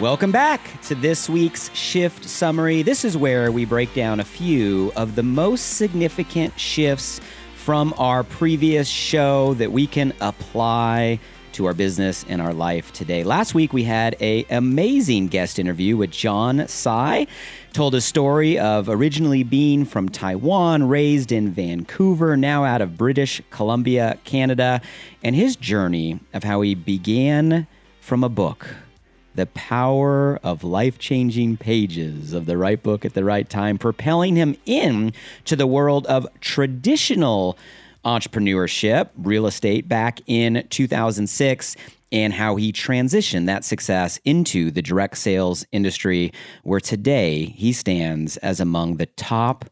Welcome back to this week's Shift Summary. This is where we break down a few of the most significant shifts from our previous show that we can apply to our business and our life today. Last week, we had an amazing guest interview with John Tsai. Told a story of originally being from Taiwan, raised in Vancouver, now out of British Columbia, Canada, and his journey of how he began from a book. The power of life-changing pages of the right book at the right time, propelling him into the world of traditional entrepreneurship, real estate, back in 2006, and how he transitioned that success into the direct sales industry, where today he stands as among the top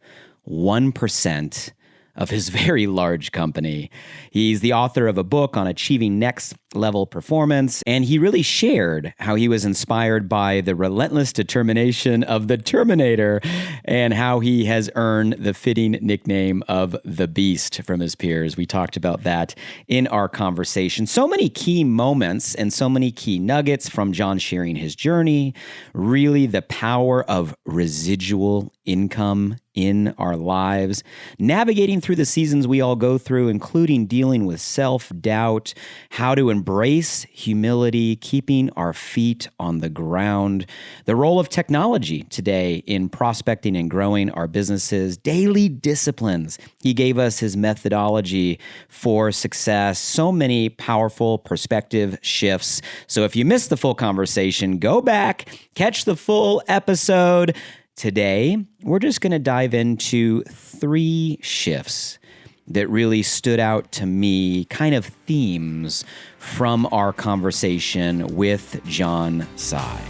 1% of his very large company. He's the author of a book on achieving next level performance, and he really shared how he was inspired by the relentless determination of the Terminator and how he has earned the fitting nickname of the Beast from his peers. We talked about that in our conversation. So many key moments and so many key nuggets from John sharing his journey, really the power of residual income in our lives, navigating through the seasons we all go through, including dealing with self-doubt, how to embrace humility, keeping our feet on the ground, the role of technology today in prospecting and growing our businesses, daily disciplines. He gave us his methodology for success. So many powerful perspective shifts. So if you missed the full conversation, go back, catch the full episode. Today, we're just going to dive into 3 shifts that really stood out to me, kind of themes from our conversation with John Tsai.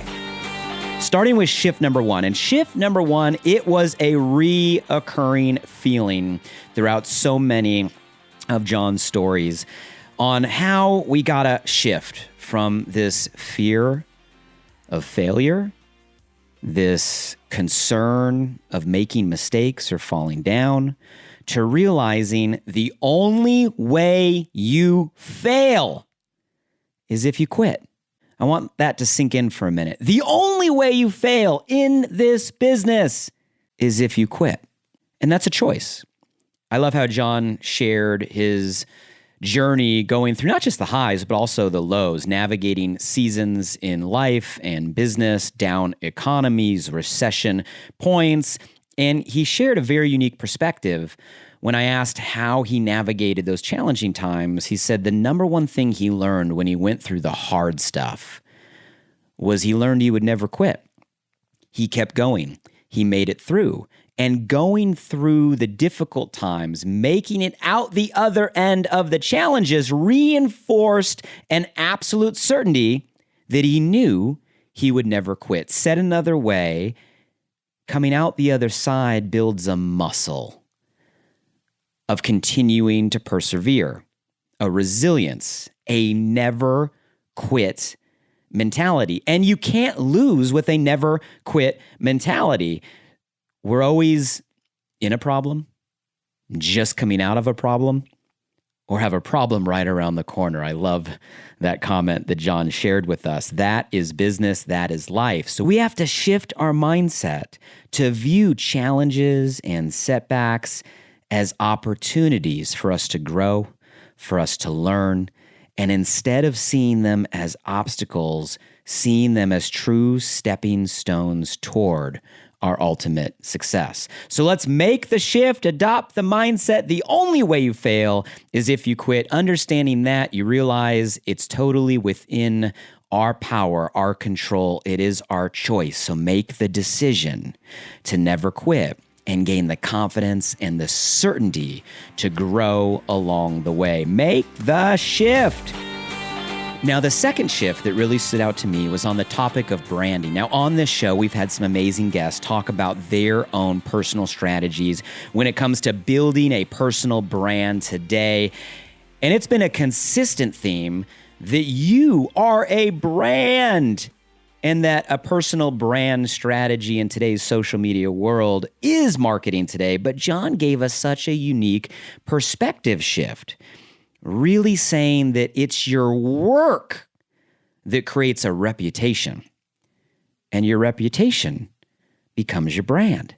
Starting with shift number 1. And shift number 1, it was a reoccurring feeling throughout so many of John's stories on how we got to shift from this fear of failure, this concern of making mistakes or falling down, to realizing the only way you fail is if you quit. I want that to sink in for a minute. The only way you fail in this business is if you quit. And that's a choice. I love how John shared his journey going through not just the highs, but also the lows, navigating seasons in life and business, down economies, recession points. And he shared a very unique perspective. When I asked how he navigated those challenging times, he said the number one thing he learned when he went through the hard stuff was he learned he would never quit. He kept going. He made it through. And going through the difficult times, making it out the other end of the challenges, reinforced an absolute certainty that he knew he would never quit. Said another way, coming out the other side builds a muscle of continuing to persevere, a resilience, a never quit mentality. And you can't lose with a never quit mentality. We're always in a problem, just coming out of a problem, or have a problem right around the corner. I love that comment that John shared with us. That is business, that is life. So we have to shift our mindset to view challenges and setbacks as opportunities for us to grow, for us to learn, and instead of seeing them as obstacles, seeing them as true stepping stones toward our ultimate success. So let's make the shift, adopt the mindset. The only way you fail is if you quit. Understanding that, you realize it's totally within our power, our control. It is our choice. So make the decision to never quit and gain the confidence and the certainty to grow along the way. Make the shift. Now, the second shift that really stood out to me was on the topic of branding. Now, on this show, we've had some amazing guests talk about their own personal strategies when it comes to building a personal brand today. And it's been a consistent theme that you are a brand and that a personal brand strategy in today's social media world is marketing today. But John gave us such a unique perspective shift, really saying that it's your work that creates a reputation, and your reputation becomes your brand.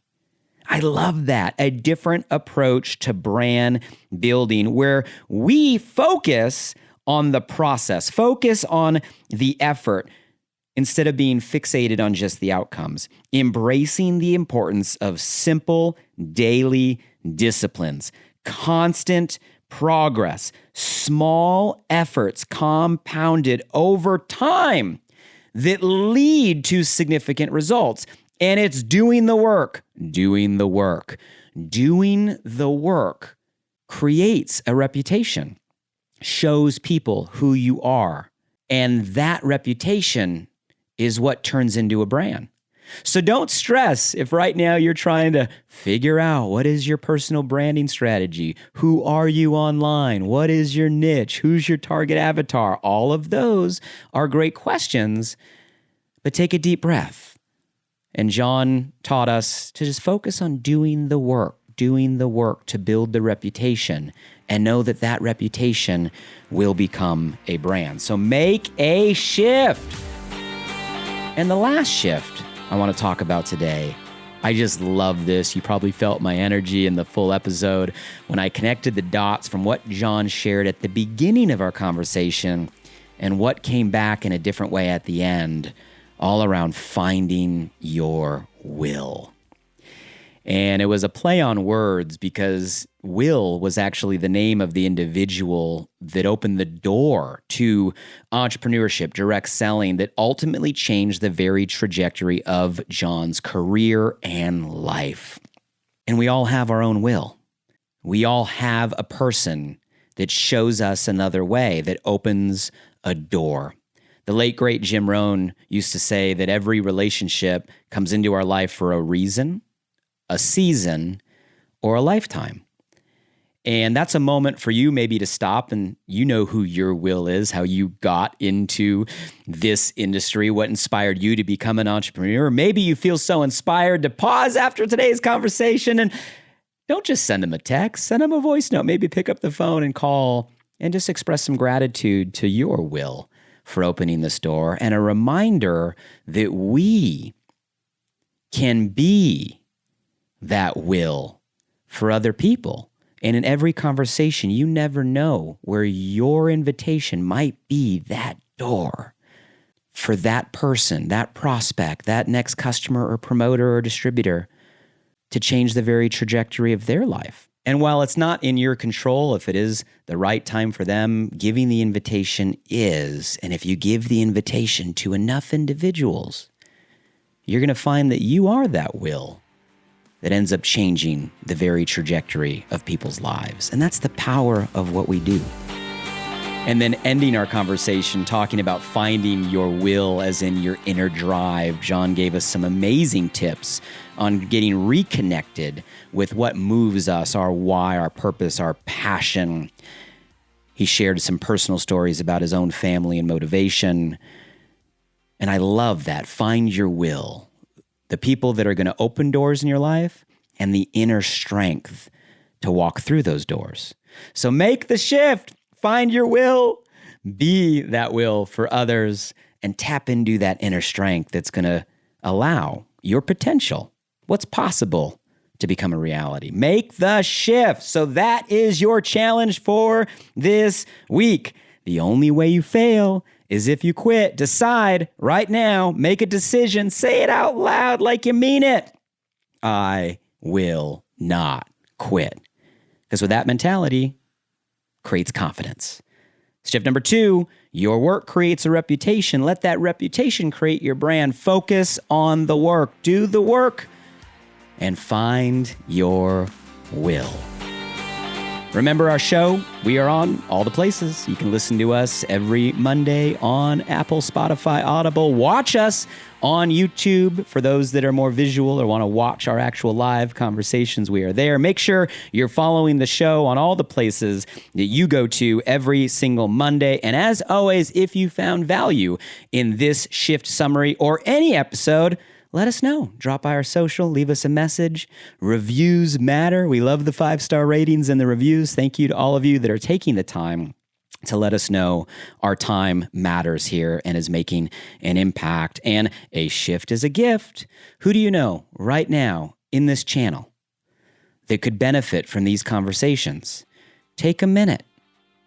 I love that. A different approach to brand building where we focus on the process, focus on the effort instead of being fixated on just the outcomes, embracing the importance of simple daily disciplines, constant progress, small efforts compounded over time that lead to significant results. And it's doing the work. Doing the work creates a reputation, shows people who you are. And that reputation is what turns into a brand. So don't stress if right now you're trying to figure out what is your personal branding strategy, who are you online, what is your niche, who's your target avatar. All of those are great questions, but take a deep breath. And John taught us to just focus on doing the work to build the reputation and know that that reputation will become a brand. So make a shift. And the last shift I want to talk about today, I just love this. You probably felt my energy in the full episode when I connected the dots from what John shared at the beginning of our conversation and what came back in a different way at the end, all around finding your will. And it was a play on words because Will was actually the name of the individual that opened the door to entrepreneurship, direct selling, that ultimately changed the very trajectory of John's career and life. And we all have our own will. We all have a person that shows us another way, that opens a door. The late, great Jim Rohn used to say that every relationship comes into our life for a reason, a season, or a lifetime. And that's a moment for you maybe to stop and you know who your will is, how you got into this industry, what inspired you to become an entrepreneur. Maybe you feel so inspired to pause after today's conversation and don't just send them a text, send them a voice note, maybe pick up the phone and call and just express some gratitude to your will for opening this door and a reminder that we can be that will for other people. And in every conversation, you never know where your invitation might be that door for that person, that prospect, that next customer or promoter or distributor to change the very trajectory of their life. And while it's not in your control if it is the right time for them, giving the invitation is. And if you give the invitation to enough individuals, you're going to find that you are that will that ends up changing the very trajectory of people's lives. And that's the power of what we do. And then ending our conversation talking about finding your will as in your inner drive, John gave us some amazing tips on getting reconnected with what moves us, our why, our purpose, our passion. He shared some personal stories about his own family and motivation. And I love that. Find your will. The people that are going to open doors in your life and the inner strength to walk through those doors. So make the shift, find your will, be that will for others, and tap into that inner strength that's going to allow your potential, what's possible, to become a reality. Make the shift. So that is your challenge for this week. The only way you fail is if you quit. Decide right now, make a decision, say it out loud like you mean it. I will not quit. Because with that mentality, creates confidence. Shift number 2, your work creates a reputation. Let that reputation create your brand. Focus on the work. Do the work and find your will. Remember our show? We are on all the places. You can listen to us every Monday on Apple, Spotify, Audible. Watch us on YouTube for those that are more visual or want to watch our actual live conversations. We are there. Make sure you're following the show on all the places that you go to every single Monday. And as always, if you found value in this shift summary or any episode, let us know. Drop by our social, leave us a message. Reviews matter. We love the 5-star ratings and the reviews. Thank you to all of you that are taking the time to let us know our time matters here and is making an impact. And a shift is a gift. Who do you know right now in this channel that could benefit from these conversations? Take a minute,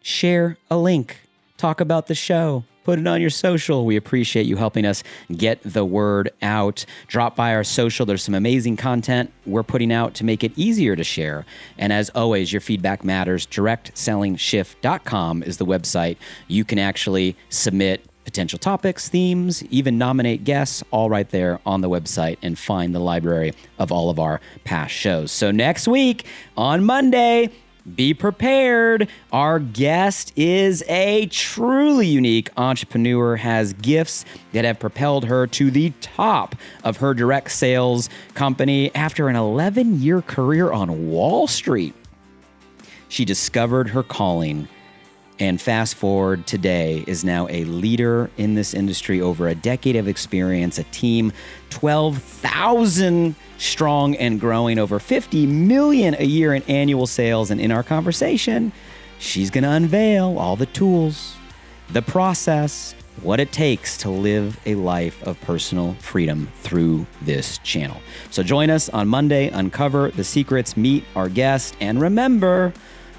share a link, talk about the show, put it on your social. We appreciate you helping us get the word out. Drop by our social. There's some amazing content we're putting out to make it easier to share. And as always, your feedback matters. DirectSellingShift.com is the website. You can actually submit potential topics, themes, even nominate guests, all right there on the website, and find the library of all of our past shows. So next week on Monday, be prepared. Our guest is a truly unique entrepreneur, has gifts that have propelled her to the top of her direct sales company after an 11-year career on Wall Street. She discovered her calling, and fast forward today is now a leader in this industry, over a decade of experience, a team 12,000 strong and growing, over 50 million a year in annual sales. And in our conversation, she's going to unveil all the tools, the process, what it takes to live a life of personal freedom through this channel. So join us on Monday, uncover the secrets, meet our guest, and remember,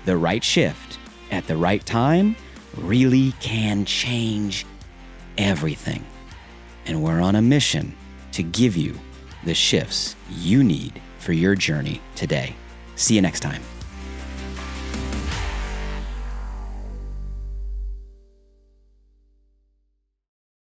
the right shift at the right time really can change everything. And we're on a mission to give you the shifts you need for your journey today. See you next time.